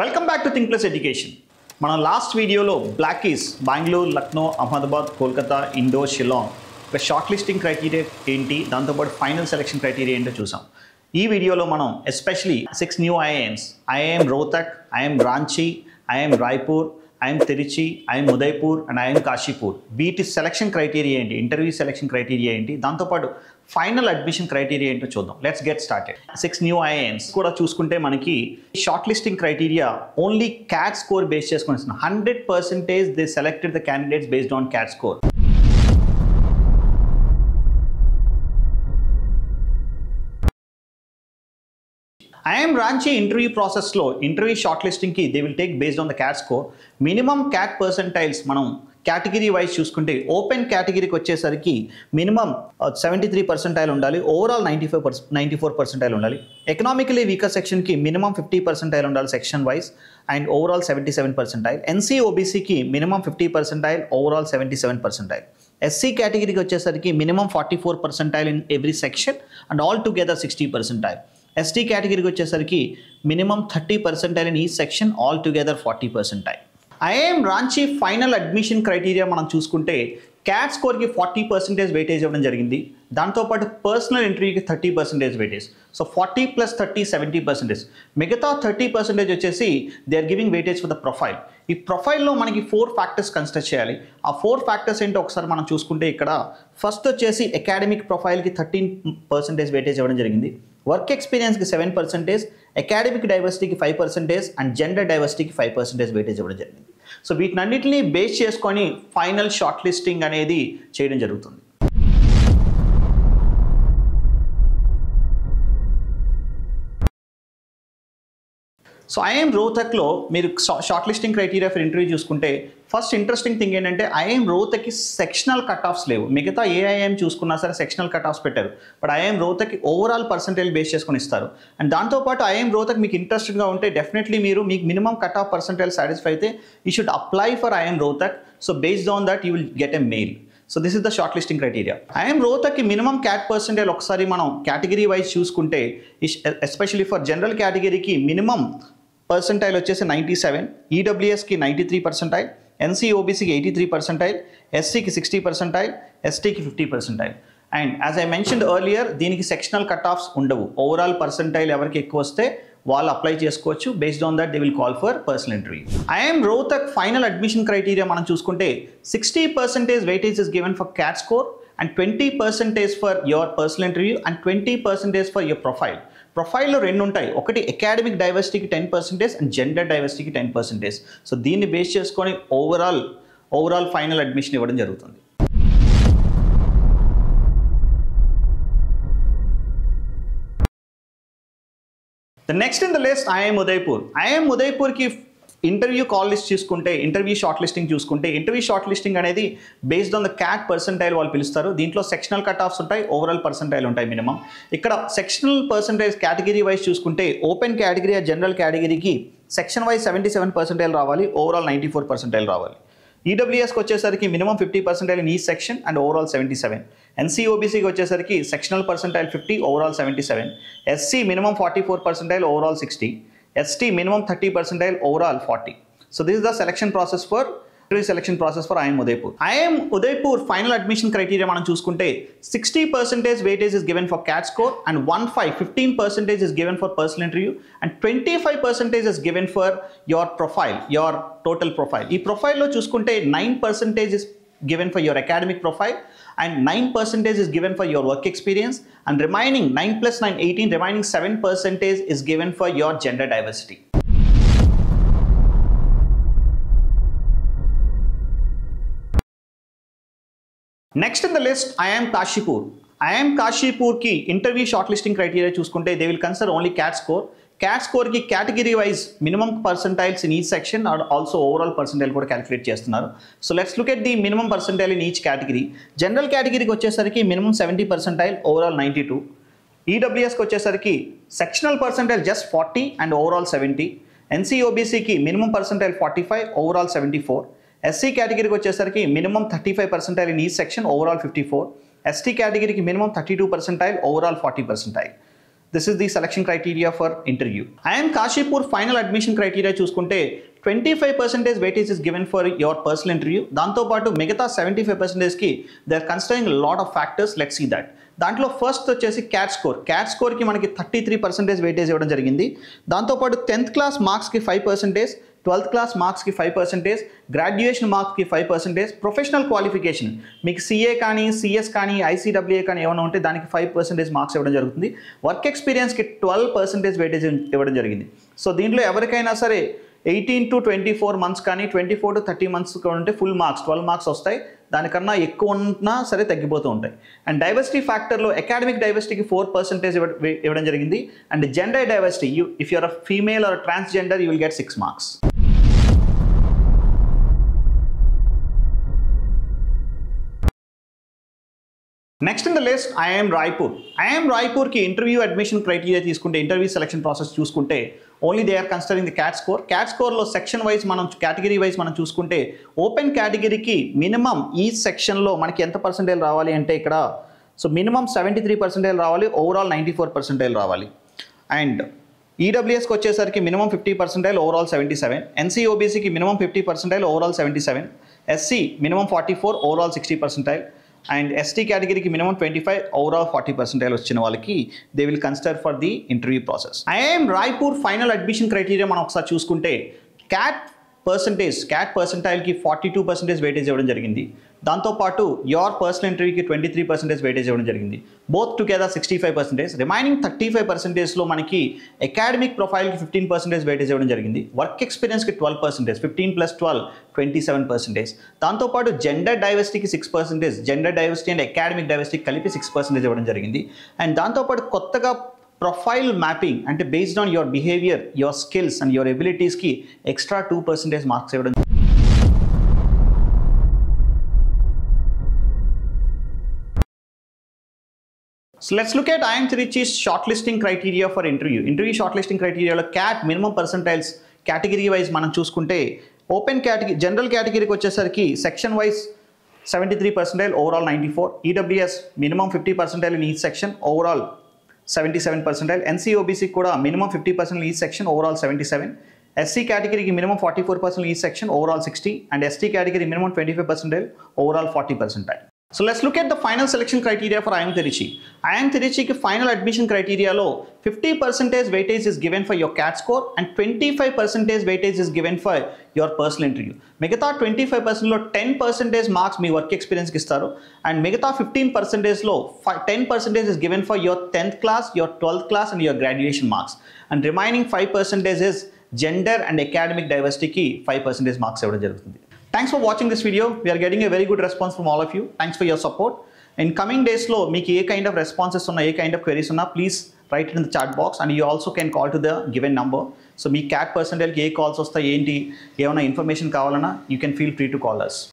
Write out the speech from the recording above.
Welcome back to Think Plus Education. మన last వీడియోలో బ్లాకీస్ Bengaluru, Lucknow, Ahmedabad, Kolkata, indoor, Shillong ఒక షార్ట్ లిస్టింగ్ క్రైటీరియా ఏంటి, దాంతోపాటు ఫైనల్ సెలక్షన్ క్రైటీరియా ఏంటో చూసాం. ఈ వీడియోలో మనం especially 6 new IIMs, IIM Rohtak, IIM Ranchi, IIM Raipur, IIM Tiruchi, IIM Udaipur and IIM Kashipur వీటి సెలక్షన్ క్రైటీరియా ఏంటి, ఇంటర్వ్యూ సెలక్షన్ క్రైటీరియా ఏంటి, దాంతోపాటు ఫైనల్ అడ్మిషన్ క్రైటీరియా ఏంటో చూద్దాం. Let's get started. 6 new IIMs కూడా చూసుకుంటే మనకి short listing criteria only CAT score base చేసుకుని 100% they selected the candidates based on CAT score. IIM Ranchi interview process లో ఇంటర్వ్యూ షార్ట్ లిస్టింగ్ కి they will take based on the cat score. Minimum cat percentiles మనం category wise చూసుకుంటే open కేటగిరీకి వచ్చేసరికి minimum 73% ఉండాలి, overall 94% ఉండాలి. Economically weaker సెక్షన్కి minimum 50% ఉండాలి section wise and overall 77%. NC ఓబీసీకి మినిమం 50%, ఓవరాల్ 77%. ఎస్సీ కేటగిరీకి వచ్చేసరికి minimum 44% in every section and all together 60%. ST కేటగిరీకి వచ్చేసరికి మినిమం 30% ఇన్ ఈ section, all together 40%. IIM Ranchi final admission criteria మనం చూసుకుంటే క్యాట్ స్కోర్కి 40% వెయిటేజ్ ఇవ్వడం జరిగింది. దాంతోపాటు పర్సనల్ ఇంటర్వ్యూకి 30% వెయిటేజ్. సో 40 + 30 70%. మిగతా 30% వచ్చేసి they are giving weightage for the profile. ఈ ప్రొఫైల్లో మనకి 4 ఫ్యాక్టర్స్ కన్సిడర్ చేయాలి. ఆ 4 ఫ్యాక్టర్స్ ఏంటో ఒకసారి మనం చూసుకుంటే ఇక్కడ ఫస్ట్ వచ్చేసి అకాడమిక్ ప్రొఫైల్కి 13% వెయిటేజ్ ఇవ్వడం జరిగింది. వర్క్ ఎక్స్పీరియన్స్కి 7%, అకాడమిక్ డైవర్సిటీకి 5% అండ్ జెండర్ డైవర్సిటీకి 5% వెయిటేజ్ ఇవ్వడం జరిగింది. సో వీటినన్నింటినీ బేస్ చేసుకొని ఫైనల్ షార్ట్ లిస్టింగ్ అనేది చేయడం జరుగుతుంది. సో ఐఐఎం రోహ్తక్లో మీరు short listing criteria for interview చూసుకుంటే ఫస్ట్ ఇంట్రెస్టింగ్ థింగ్ ఏంటంటే ఐఐఎం రోహ్తక్కి సెక్షనల్ కట్ ఆఫ్స్ లేవు. మిగతా ఏ ఐఐఎం చూసుకున్నా సరే సెక్షనల్ కట్ ఆఫ్స్ పెట్టారు, బట్ ఐఐఎం రోహ్తక్కి ఓవరాల్ పర్సెంటేజ్ బేస్ చేసుకొని ఇస్తారు. అండ్ దాంతోపాటు ఐఐఎం రోహ్తక్ మీకు ఇంట్రెస్టెడ్గా ఉంటే డెఫినెట్లీ మీకు minimum cut off percentage satisfy అయితే you should apply for IIM Rohtak. So based on that you will get a mail. So this is the short listing criteria. IIM రోహ్తక్కి minimum CAT percentage ఒకసారి మనం category wise చూసుకుంటే especially for general కేటగిరీకి minimum percentile వచ్చేసి 97, ఈడబ్ల్యూఎస్కి 93%, NC ఓబీసీకి 83%, ఎస్సీకి 60%, ఎస్టీకి 50%. And as I mentioned earlier దీనికి sectional cut offs ఉండవు. Overall percentile ఎవరికి ఎక్కువ వస్తే వాళ్ళు అప్లై చేసుకోవచ్చు. Based on that they will call for personal interview. IIM Rohtak final admission criteria మనం చూసుకుంటే 60% weightage is given for cat score and 20% for your personal interview and 20% for your profile. ప్రొఫైల్లో 2 ఉంటాయి, ఒకటి అకాడమిక్ డైవర్సిటీకి 10% అండ్ జెండర్ డైవర్సిటీకి 10%. సో దీన్ని base చేసుకొని overall final admission ఇవ్వడం జరుగుతుంది. The next in the list IIM Udaipur. IIM ఉదయ్పూర్కి ఇంటర్వ్యూ కాల్ లిస్ట్ చూసుకుంటే interview shortlisting చూసుకుంటే ఇంటర్వ్యూ షార్ట్ లిస్టింగ్ అనేది based on the CAT percentile వాళ్ళు పిలుస్తారు. దీంట్లో సెక్షనల్ కట్ ఆఫ్స్ ఉంటాయి, ఓవరాల్ పర్సెంటైల్ ఉంటాయి మినిమం. ఇక్కడ సెక్షనల్ పర్సెంటేజ్ కేటగిరీ వైజ్ చూసుకుంటే ఓపెన్ కేటగిరీ జనరల్ కేటగిరీకి సెక్షన్ వైజ్ 77% రావాలి, ఓవరాల్ 94% రావాలి. ఈడబ్ల్యూఎస్కి వచ్చేసరికి మినిమం 50% ఇన్ ఈ సెక్షన్ అండ్ ఓవరాల్ 77. ఎన్సీఓబీసీకి వచ్చేసరికి sectional percentile 50, overall 77. SC minimum 44%, overall 60. ST minimum 30%, overall 40. So this is the selection process for IIM Udaipur. IIM Udaipur final admission criteria మనం చూసుకుంటే 60% weightage is given for CAT score and 15% is given for personal interview and 25% is given for your profile, your total profile. ఈ profile లో చూసుకుంటే 9% is given for your academic profile and 9% is given for your work experience and remaining 9 + 9 18, remaining 7% is given for your gender diversity. Next in the list IIM Kashipur. IIM Kashipur ki interview shortlisting criteria చూసుకుంటే they will consider only CAT score. CAT score की category wise minimum percentiles in each section and also overall percentile కూడా calculate చేస్తున్నారు. So let's look at the minimum percentile in each category. General category కి వచ్చేసరికి minimum 70%, overall 92. EWS కి వచ్చేసరికి sectional percentile just 40 and overall 70. NCOBC కి minimum percentile 45, overall 74. SC category కి వచ్చేసరికి minimum 35% in each section, overall 54. ST category కి minimum 32%, overall 40%. This is the selection criteria for interview. I'm Kashipur final admission criteria చూసుకుంటే 25% weightage is given for your personal interview. దాంతోపాటు మిగతా 75%కి they are considering lot of factors. Let's see that. దాంట్లో first వచ్చేసి CAT score. CAT స్కోర్కి మనకి 33% weightage ఇవ్వడం జరిగింది. దాంతోపాటు 10th క్లాస్ మార్క్స్కి 5%, 12th క్లాస్ మార్క్స్కి 5%, గ్రాడ్యుయేషన్ మార్క్స్కి 5%, ప్రొఫెషనల్ క్వాలిఫికేషన్ మీకు సిఏ కానీ సిఎస్ కానీ ఐసీడబ్ల్యూఏ కానీ ఏమైనా ఉంటే దానికి 5% మార్క్స్ ఇవ్వడం జరుగుతుంది. వర్క్ ఎక్స్పీరియన్స్కి 12% వెయిటేజ్ ఇవ్వడం జరిగింది. సో దీంట్లో ఎవరికైనా సరే 18 to 24 months కానీ 24 to 30 months ఉంటే ఫుల్ మార్క్స్ 12 మార్క్స్ వస్తాయి. దానికన్నా ఎక్కువ ఉన్నా సరే తగ్గిపోతూ ఉంటాయి. అండ్ డైవర్సిటీ ఫ్యాక్టర్లో అకాడమిక్ డైవర్సిటీకి 4% ఇవ్వడం జరిగింది. And gender diversity, if you are a female or transgender you will get 6 marks. Next in the list IIM Raipur. IIM రాయ్పూర్కి ఇంటర్వ్యూ అడ్మిషన్ క్రైటీరియా తీసుకుంటే, ఇంటర్వ్యూ సెలక్షన్ ప్రాసెస్ చూసుకుంటే only they are considering the CAT score. CAT స్కోర్లో section wise మనం category wise మనం చూసుకుంటే open కేటగిరీకి minimum ఈ సెక్షన్లో మనకి ఎంత పర్సెంటేజ్ రావాలి అంటే ఇక్కడ సో మినిమం 73% రావాలి, ఓవరాల్ 94% రావాలి. అండ్ ఈడబ్ల్యూఎస్కి వచ్చేసరికి మినిమం 50%, ఓవరాల్ 77. ఎన్సీఓబీసీకి minimum 50%, overall 77. SC minimum 44, overall 60%. And ST కేటగిరీకి మినిమం 25, ఓవరాల్ 40% వచ్చిన వాళ్ళకి they will consider for the interview process. IIM Raipur final admission criteria మనం ఒకసారి చూసుకుంటే క్యాట్ పర్సెంటైల్కి 42% వెయిటేజ్ ఇవ్వడం జరిగింది. దాంతోపాటు యోర్ పర్సనల్ ఇంటర్వ్యూకి 23% వెయిటేజ్ ఇవ్వడం జరిగింది. Both together 65%. రిమైనింగ్ 35%లో మనకి అకాడమిక్ ప్రొఫైల్కి 15% వెయిటేజ్ ఇవ్వడం జరిగింది. వర్క్ ఎక్స్పీరియన్స్కి 12%, 15 + 12 27%. దాంతోపాటు జెండర్ డైవర్సిటీకి 6%, జెండర్ డైవర్సిటీ అండ్ అకాడమిక్ డైవర్సిటీకి కలిపి 6% ఇవ్వడం జరిగింది. అండ్ దాంతోపాటు కొత్తగా ప్రొఫైల్ మ్యాపింగ్ అంటే based on your behaviour, your skills and your ఎబిలిటీస్కి ఎక్స్ట్రా 2% మార్క్స్ ఇవ్వడం. So let's look at IIM Tiruchi's shortlisting criteria for interview. Interview shortlisting criteria లో CAT minimum percentiles category wise మనం చూసుకుంటే open category general కేటగిరీకి వచ్చేసరికి section wise 73%, overall 94. EWS minimum 50% in each section, overall 77%. NCOBC కూడా minimum 50% in each section, overall 77. SC కేటగిరీకి minimum 44% each section, overall 60. And ST category minimum 25%, overall 40%. So let's look at the final selection criteria for IIM Tiruchi. IIM Tiruchiకి final admission criteriaలో 50% weightage is given for your CAT score and 25% weightage is given for your personal interview. మిగతా 25%లో 10% marks మీ work ఎక్స్పీరియన్స్కి ఇస్తారు. And మిగతా 15%లో 10% is given for your 10th class, your 12th class and your graduation marks. And remaining 5% is gender and academic diversityకి 5% marks ఇవ్వడం జరుగుతుంది. Thanks for watching this video. We are getting a very good response from all of you. Thanks for your support. In coming days lo meeku A kind of responses unna, A kind of queries unna, please write it in the chat box and you also can call to the given number. So me CAT percentile ki A calls vastayi enti, ఏమైనా information కావాలన్నా you can feel free to call us.